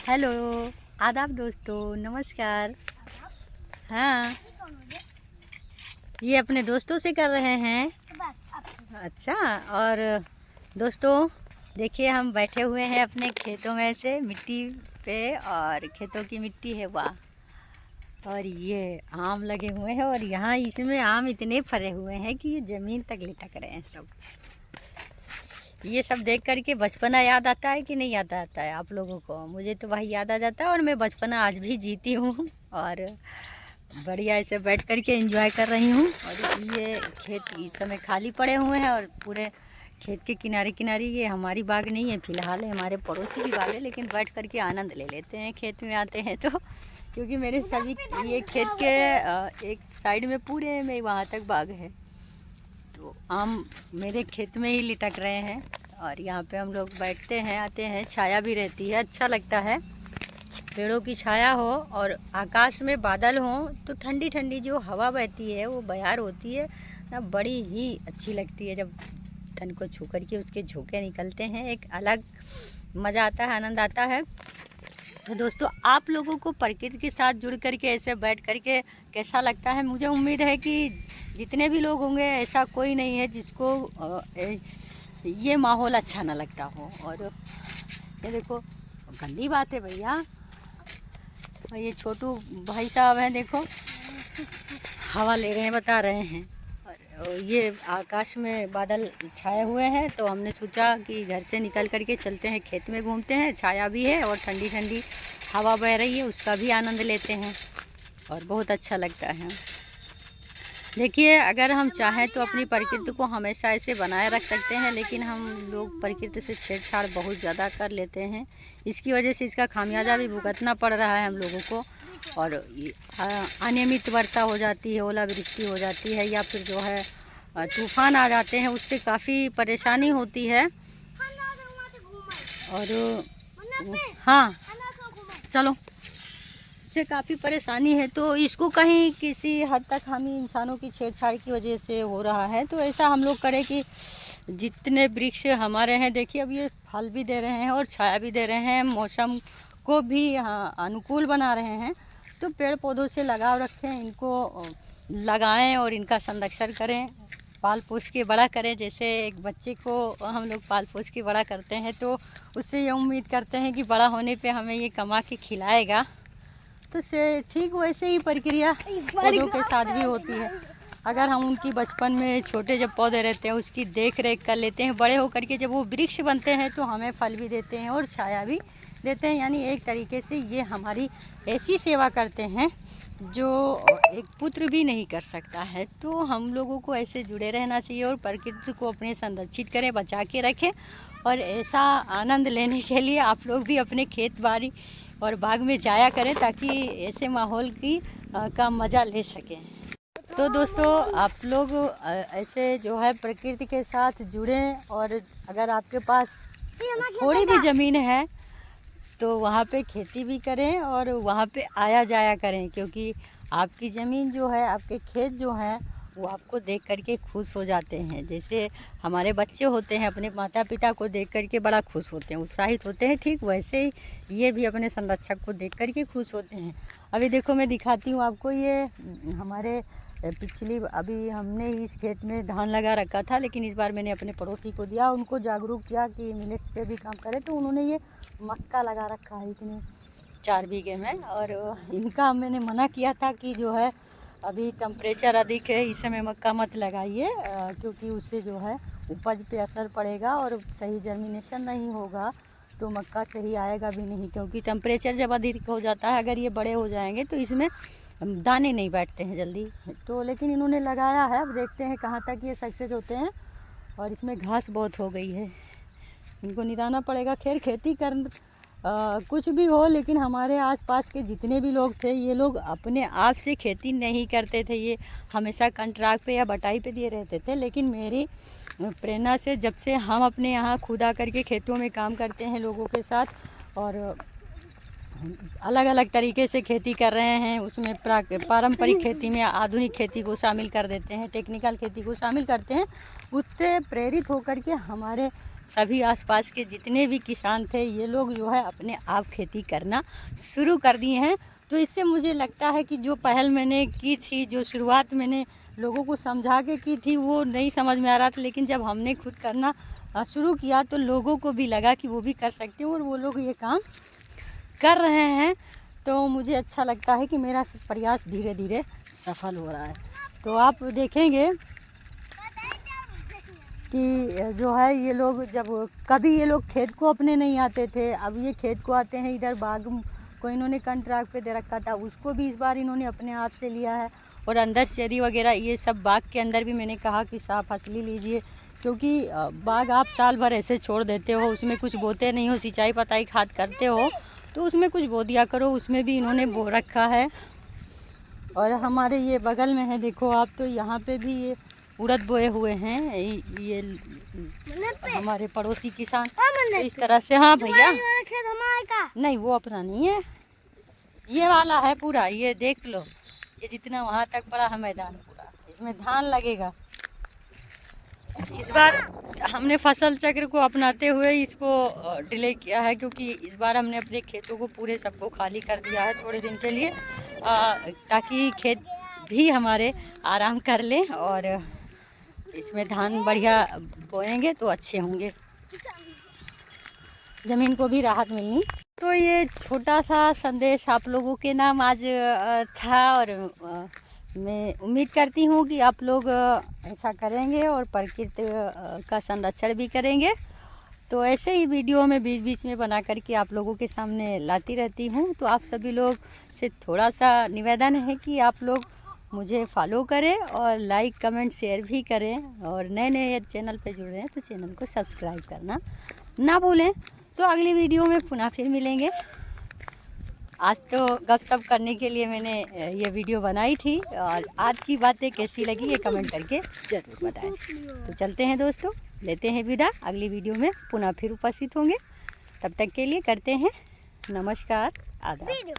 Hello, आदाब दोस्तों, नमस्कार। हाँ, ये अपने दोस्तों से कर रहे हैं। अच्छा। और दोस्तों देखिए, हम बैठे हुए हैं अपने खेतों में से मिट्टी पे, और खेतों की मिट्टी है वाह। और ये आम लगे हुए हैं, और यहाँ इसमें आम इतने फरे हुए हैं कि ये ज़मीन तक लिटक रहे हैं सब। ये सब देख करके बचपना याद आता है कि नहीं याद आता है आप लोगों को? मुझे तो भाई याद आ जाता है, और मैं बचपना आज भी जीती हूँ और बढ़िया ऐसे बैठ करके एंजॉय कर रही हूँ। और ये खेत इस समय खाली पड़े हुए हैं, और पूरे खेत के किनारे किनारे, ये हमारी बाग नहीं है फिलहाल, है हमारे पड़ोसी की बाग है, लेकिन बैठ करके आनंद ले लेते हैं खेत में आते हैं तो। क्योंकि मेरे सभी ये खेत के एक साइड में पूरे में वहाँ तक बाग है, तो आम मेरे खेत में ही लिटक रहे हैं। और यहाँ पे हम लोग बैठते हैं, आते हैं, छाया भी रहती है, अच्छा लगता है। पेड़ों की छाया हो और आकाश में बादल हो तो ठंडी ठंडी जो हवा बहती है वो बयार होती है ना, बड़ी ही अच्छी लगती है। जब तन को छू करके उसके झोंके निकलते हैं, एक अलग मज़ा आता है, आनंद आता है। तो दोस्तों, आप लोगों को प्रकृति के साथ जुड़ करके ऐसे बैठ करके कैसा लगता है? मुझे उम्मीद है कि जितने भी लोग होंगे, ऐसा कोई नहीं है जिसको ये माहौल अच्छा ना लगता हो। और ये देखो, गंदी बात है भैया, और ये छोटू भाई साहब हैं, देखो हवा ले रहे हैं, बता रहे हैं। और ये आकाश में बादल छाए हुए हैं, तो हमने सोचा कि घर से निकल करके चलते हैं, खेत में घूमते हैं, छाया भी है और ठंडी ठंडी हवा बह रही है, उसका भी आनंद लेते हैं और बहुत अच्छा लगता है। देखिए, अगर हम चाहें तो अपनी प्रकृति को हमेशा ऐसे बनाए रख सकते हैं, लेकिन हम लोग प्रकृति से छेड़छाड़ बहुत ज़्यादा कर लेते हैं। इसकी वजह से इसका खामियाजा भी भुगतना पड़ रहा है हम लोगों को। और अनियमित वर्षा हो जाती है, ओलावृष्टि हो जाती है, या फिर जो है तूफान आ जाते हैं, उससे काफ़ी परेशानी होती है। और हाँ, चलो, से काफ़ी परेशानी है, तो इसको कहीं किसी हद तक हम ही इंसानों की छेड़छाड़ की वजह से हो रहा है। तो ऐसा हम लोग करें कि जितने वृक्ष हमारे हैं, देखिए अब ये फल भी दे रहे हैं और छाया भी दे रहे हैं, मौसम को भी अनुकूल बना रहे हैं। तो पेड़ पौधों से लगाव रखें, इनको लगाएं और इनका संरक्षण करें, पाल पोस के बड़ा करें। जैसे एक बच्चे को हम लोग पाल पोस के बड़ा करते हैं, तो उससे ये उम्मीद करते हैं कि बड़ा होने पे हमें ये कमा के खिलाएगा। तो से ठीक वैसे ही प्रक्रिया पौधों के साथ भी होती है। अगर हम उनकी बचपन में छोटे जब पौधे रहते हैं, उसकी देख रेख कर लेते हैं, बड़े होकर के जब वो वृक्ष बनते हैं तो हमें फल भी देते हैं और छाया भी देते हैं। यानी एक तरीके से ये हमारी ऐसी सेवा करते हैं जो एक पुत्र भी नहीं कर सकता है। तो हम लोगों को ऐसे जुड़े रहना चाहिए और प्रकृति को अपने संरक्षित करें, बचा के रखें। और ऐसा आनंद लेने के लिए आप लोग भी अपने खेत बाड़ी और बाग में जाया करें, ताकि ऐसे माहौल की का मज़ा ले सकें। तो दोस्तों, आप लोग ऐसे जो है प्रकृति के साथ जुड़ें, और अगर आपके पास थोड़ी भी ज़मीन है तो वहाँ पे खेती भी करें और वहाँ पे आया जाया करें, क्योंकि आपकी ज़मीन जो है, आपके खेत जो हैं, वो आपको देख करके खुश हो जाते हैं। जैसे हमारे बच्चे होते हैं, अपने माता पिता को देख करके बड़ा खुश होते हैं, उत्साहित होते हैं, ठीक वैसे ही ये भी अपने संरक्षक को देख करके खुश होते हैं। अभी देखो, मैं दिखाती हूँ आपको, ये हमारे पिछली अभी हमने इस खेत में धान लगा रखा था, लेकिन इस बार मैंने अपने पड़ोसी को दिया, उनको जागरूक किया कि मिलेट्स पे भी काम करें, तो उन्होंने ये मक्का लगा रखा है इतने 4 बीघे में। और इनका मैंने मना किया था कि जो है अभी टेम्परेचर अधिक है, इस समय मक्का मत लगाइए, क्योंकि उससे जो है उपज पे असर पड़ेगा और सही जर्मिनेशन नहीं होगा, तो मक्का सही आएगा भी नहीं। क्योंकि टेम्परेचर जब अधिक हो जाता है, अगर ये बड़े हो जाएंगे तो इसमें दाने नहीं बैठते हैं जल्दी। तो लेकिन इन्होंने लगाया है, अब देखते हैं कहाँ तक ये सक्सेस होते हैं। और इसमें घास बहुत हो गई है, इनको निराना पड़ेगा। खैर, खेती कर कुछ भी हो, लेकिन हमारे आसपास के जितने भी लोग थे, ये लोग अपने आप से खेती नहीं करते थे, ये हमेशा कॉन्ट्रैक्ट पे या बटाई पे दिए रहते थे। लेकिन मेरी प्रेरणा से जब से हम अपने यहाँ खुदा करके खेतों में काम करते हैं लोगों के साथ, और अलग अलग तरीके से खेती कर रहे हैं, उसमें पारंपरिक खेती में आधुनिक खेती को शामिल कर देते हैं, टेक्निकल खेती को शामिल करते हैं। उससे प्रेरित होकर के हमारे सभी आसपास के जितने भी किसान थे ये लोग जो है अपने आप खेती करना शुरू कर दिए हैं। तो इससे मुझे लगता है कि जो पहल मैंने की थी, जो शुरुआत मैंने लोगों को समझा के की थी, वो नहीं समझ में आ रहा था, लेकिन जब हमने खुद करना शुरू किया तो लोगों को भी लगा कि वो भी कर सकते हैं और वो लोग ये काम कर रहे हैं। तो मुझे अच्छा लगता है कि मेरा प्रयास धीरे धीरे सफल हो रहा है। तो आप देखेंगे कि जो है ये लोग, जब कभी ये लोग खेत को अपने नहीं आते थे, अब ये खेत को आते हैं। इधर बाग को इन्होंने कॉन्ट्रैक्ट पे दे रखा था, उसको भी इस बार इन्होंने अपने हाथ से लिया है। और अंदर चेरी वगैरह ये सब बाग के अंदर भी मैंने कहा कि साफ फसली लीजिए, क्योंकि बाग आप साल भर ऐसे छोड़ देते हो, उसमें कुछ बोते नहीं हो, सिंचाई पताई खाद करते हो तो उसमें कुछ बो दिया करो। उसमें भी इन्होंने बो रखा है। और हमारे ये बगल में है, देखो आप, तो यहाँ पे भी ये उड़द बोए हुए हैं। ये हमारे पड़ोसी किसान इस तरह से। हाँ भैया, नहीं वो अपना नहीं है, ये वाला है पूरा। ये देख लो, ये जितना वहाँ तक बड़ा है मैदान पूरा, इसमें धान लगेगा। इस बार हमने फसल चक्र को अपनाते हुए इसको डिले किया है, क्योंकि इस बार हमने अपने खेतों को पूरे सबको खाली कर दिया है थोड़े दिन के लिए, ताकि खेत भी हमारे आराम कर लें और इसमें धान बढ़िया बोएंगे तो अच्छे होंगे, ज़मीन को भी राहत मिलनी। तो ये छोटा सा संदेश आप लोगों के नाम आज था, और मैं उम्मीद करती हूँ कि आप लोग ऐसा करेंगे और प्रकृति का संरक्षण भी करेंगे। तो ऐसे ही वीडियो में बीच बीच में बना करके आप लोगों के सामने लाती रहती हूँ। तो आप सभी लोग से थोड़ा सा निवेदन है कि आप लोग मुझे फॉलो करें और लाइक कमेंट शेयर भी करें, और नए नए चैनल पे जुड़ रहे हैं तो चैनल को सब्सक्राइब करना ना भूलें। तो अगली वीडियो में पुनः फिर मिलेंगे। आज तो गपशप करने के लिए मैंने ये वीडियो बनाई थी, और आज की बातें कैसी लगी ये कमेंट करके ज़रूर बताएं। तो चलते हैं दोस्तों, लेते हैं विदा। अगली वीडियो में पुनः फिर उपस्थित होंगे। तब तक के लिए करते हैं नमस्कार, आदाब।